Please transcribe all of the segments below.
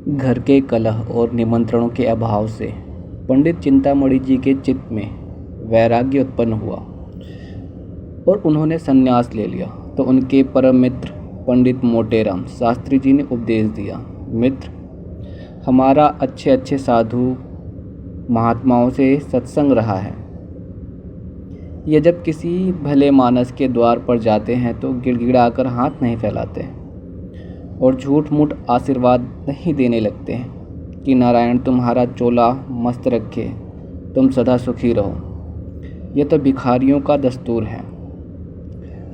घर के कलह और निमंत्रणों के अभाव से पंडित चिंतामणि जी के चित्त में वैराग्य उत्पन्न हुआ और उन्होंने संन्यास ले लिया। तो उनके परम मित्र पंडित मोटेराम शास्त्री जी ने उपदेश दिया, मित्र, हमारा अच्छे अच्छे साधु महात्माओं से सत्संग रहा है। ये जब किसी भले मानस के द्वार पर जाते हैं तो गिड़गिड़ाकर हाथ नहीं फैलाते और झूठ मूठ आशीर्वाद नहीं देने लगते हैं कि नारायण तुम्हारा चोला मस्त रखे, तुम सदा सुखी रहो। यह तो भिखारियों का दस्तूर है।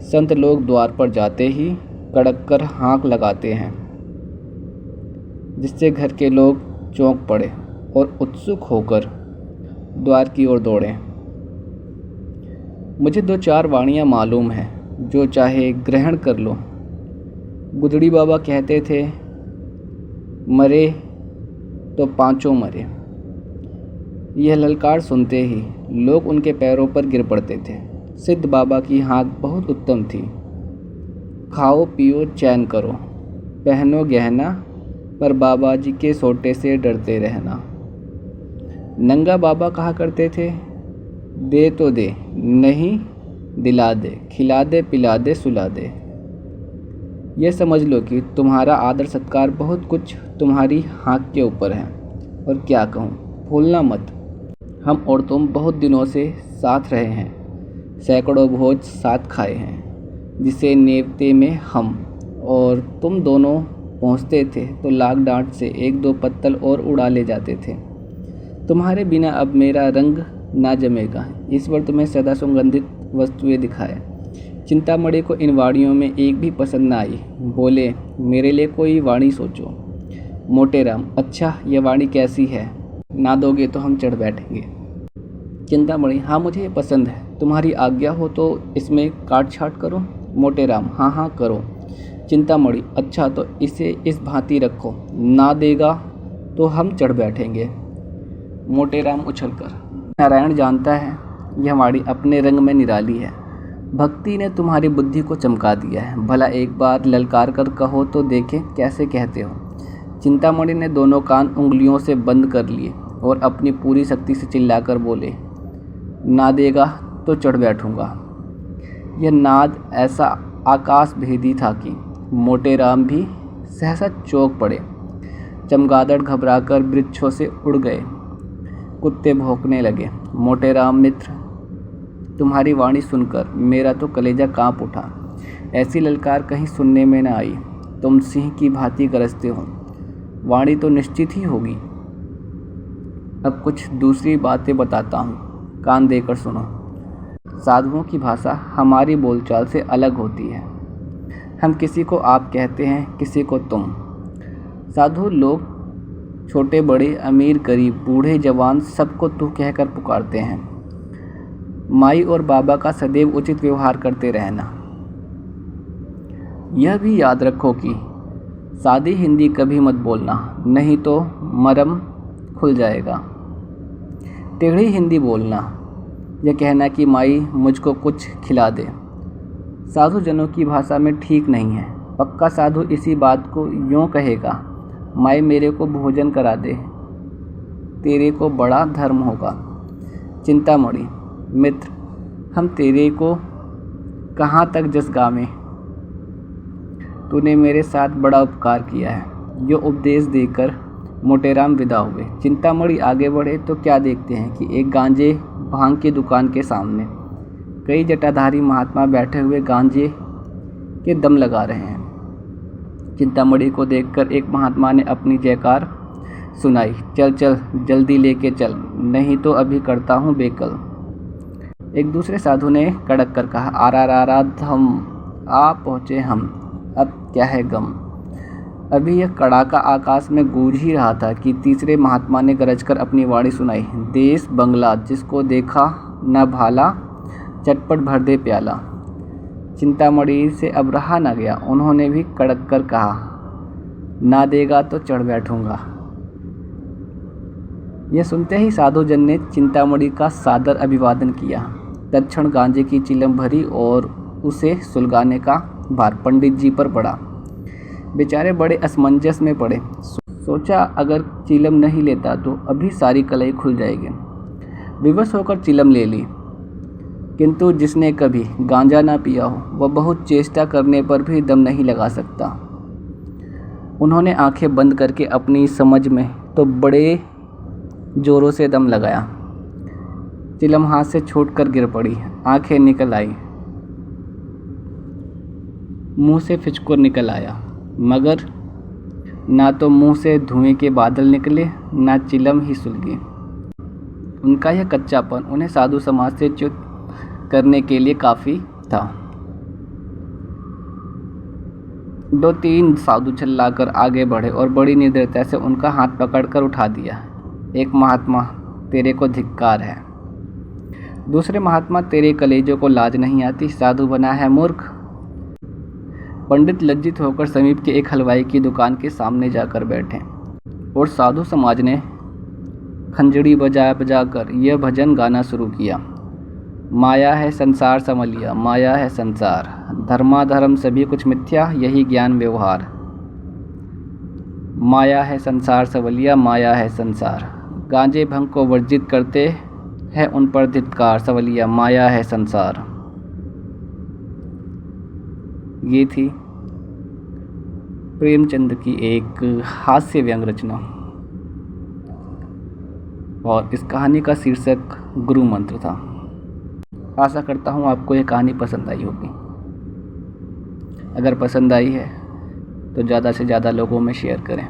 संत लोग द्वार पर जाते ही कड़क कर हाँक लगाते हैं, जिससे घर के लोग चौंक पड़े और उत्सुक होकर द्वार की ओर दौड़ें। मुझे 2-4 वाणियाँ मालूम हैं, जो चाहे ग्रहण कर लो। गुदड़ी बाबा कहते थे, मरे तो पांचों मरे। यह ललकार सुनते ही लोग उनके पैरों पर गिर पड़ते थे। सिद्ध बाबा की हाँक बहुत उत्तम थी। खाओ पियो चैन करो, पहनो गहना, पर बाबा जी के सोटे से डरते रहना। नंगा बाबा कहा करते थे, दे तो दे, नहीं दिला दे, खिला दे पिला दे सुला दे। यह समझ लो कि तुम्हारा आदर सत्कार बहुत कुछ तुम्हारी हाँक के ऊपर है। और क्या कहूँ, भूलना मत, हम और तुम बहुत दिनों से साथ रहे हैं, सैकड़ों भोज साथ खाए हैं, जिसे नेवते में हम और तुम दोनों पहुँचते थे तो लाख डांट से 1-2 पत्तल और उड़ा ले जाते थे। तुम्हारे बिना अब मेरा रंग ना जमेगा। ईश्वर तुम्हें सदा सुगंधित वस्तुएं दिखाए। चिंतामणि को इन वाणियों में एक भी पसंद न आई। बोले, मेरे लिए कोई वाणी सोचो। मोटेराम, अच्छा ये वाणी कैसी है? ना दोगे तो हम चढ़ बैठेंगे। चिंतामणि, हाँ मुझे ये पसंद है, तुम्हारी आज्ञा हो तो इसमें काट छाट करो। मोटेराम, हाँ हाँ करो। चिंतामणि, अच्छा तो इसे इस भांति रखो, ना देगा तो हम चढ़ बैठेंगे। मोटेराम उछलकर, नारायण जानता है यह वाणी अपने रंग में निराली है। भक्ति ने तुम्हारी बुद्धि को चमका दिया है। भला एक बार ललकार कर कहो तो देखें कैसे कहते हो। चिंतामणि ने दोनों कान उंगलियों से बंद कर लिए और अपनी पूरी शक्ति से चिल्लाकर बोले, ना देगा तो चढ़ बैठूंगा। यह नाद ऐसा आकाश भेदी था कि मोटेराम भी सहसा चौंक पड़े। चमगादड़ घबराकर वृक्षों से उड़ गए। कुत्ते भौंकने लगे। मोटेराम मित्र, तुम्हारी वाणी सुनकर मेरा तो कलेजा कांप उठा। ऐसी ललकार कहीं सुनने में न आई। तुम सिंह की भांति गरजते हो। वाणी तो निश्चित ही होगी। अब कुछ दूसरी बातें बताता हूँ, कान देकर सुनो। साधुओं की भाषा हमारी बोलचाल से अलग होती है। हम किसी को आप कहते हैं, किसी को तुम। साधु लोग छोटे बड़े, अमीर गरीब, बूढ़े जवान सबको तू कहकर पुकारते हैं। माई और बाबा का सदैव उचित व्यवहार करते रहना। यह भी याद रखो कि सादी हिंदी कभी मत बोलना, नहीं तो मरम खुल जाएगा। टेढ़ी हिंदी बोलना, यह कहना कि माई मुझको कुछ खिला दे, साधु जनों की भाषा में ठीक नहीं है। पक्का साधु इसी बात को यूँ कहेगा, माई मेरे को भोजन करा दे, तेरे को बड़ा धर्म होगा। चिंतामणि, मित्र, हम तेरे को कहाँ तक जस गावें। तूने मेरे साथ बड़ा उपकार किया है। जो उपदेश देकर मोटेराम विदा हुए। चिंतामणि आगे बढ़े तो क्या देखते हैं कि एक गांजे भांग की दुकान के सामने कई जटाधारी महात्मा बैठे हुए गांजे के दम लगा रहे हैं। चिंतामणि को देखकर एक महात्मा ने अपनी जयकार सुनाई, चल चल जल्दी लेके चल, नहीं तो अभी करता हूँ बेकल। एक दूसरे साधु ने कड़क कर कहा, आरा धम, आ पहुँचे हम, अब क्या है गम। अभी यह कड़ाका आकाश में गूंज ही रहा था कि तीसरे महात्मा ने गरजकर अपनी वाणी सुनाई, देश बंगला जिसको देखा न भाला, चटपट भर दे प्याला। चिंतामणि से अब रहा न गया। उन्होंने भी कड़क कर कहा, ना देगा तो चढ़ बैठूंगा। यह सुनते ही साधुजन ने चिंतामणि का सादर अभिवादन किया। तत्क्षण गांजे की चिलम भरी और उसे सुलगाने का भार पंडित जी पर पड़ा। बेचारे बड़े असमंजस में पड़े। सोचा अगर चिलम नहीं लेता तो अभी सारी कलाई खुल जाएगी। विवश होकर चिलम ले ली, किंतु जिसने कभी गांजा ना पिया हो वह बहुत चेष्टा करने पर भी दम नहीं लगा सकता। उन्होंने आंखें बंद करके अपनी समझ में तो बड़े जोरों से दम लगाया। चिलम हाथ से छूटकर गिर पड़ी, आंखें निकल आई, मुंह से फिचकोर निकल आया, मगर ना तो मुंह से धुएं के बादल निकले, ना चिलम ही सुलगी। उनका यह कच्चापन उन्हें साधु समाज से च्युत करने के लिए काफ़ी था। 2-3 साधु चिल्लाकर आगे बढ़े और बड़ी निर्दयता से उनका हाथ पकड़कर उठा दिया। एक महात्मा, तेरे को धिक्कार है। दूसरे महात्मा, तेरे कलेजों को लाज नहीं आती, साधु बना है मूर्ख। पंडित लज्जित होकर समीप के एक हलवाई की दुकान के सामने जाकर बैठे और साधु समाज ने खंजड़ी बजा कर यह भजन गाना शुरू किया। माया है संसार समलिया, माया है संसार, धर्माधर्म सभी कुछ मिथ्या, यही ज्ञान व्यवहार। माया है संसार सवलिया, माया है संसार, गांजे भंग को वर्जित करते हैं उन पर धिक्कार, सवलिया माया है संसार। ये थी प्रेमचंद की एक हास्य व्यंग रचना और इस कहानी का शीर्षक गुरु मंत्र था। आशा करता हूँ आपको यह कहानी पसंद आई होगी। अगर पसंद आई है तो ज़्यादा से ज़्यादा लोगों में शेयर करें।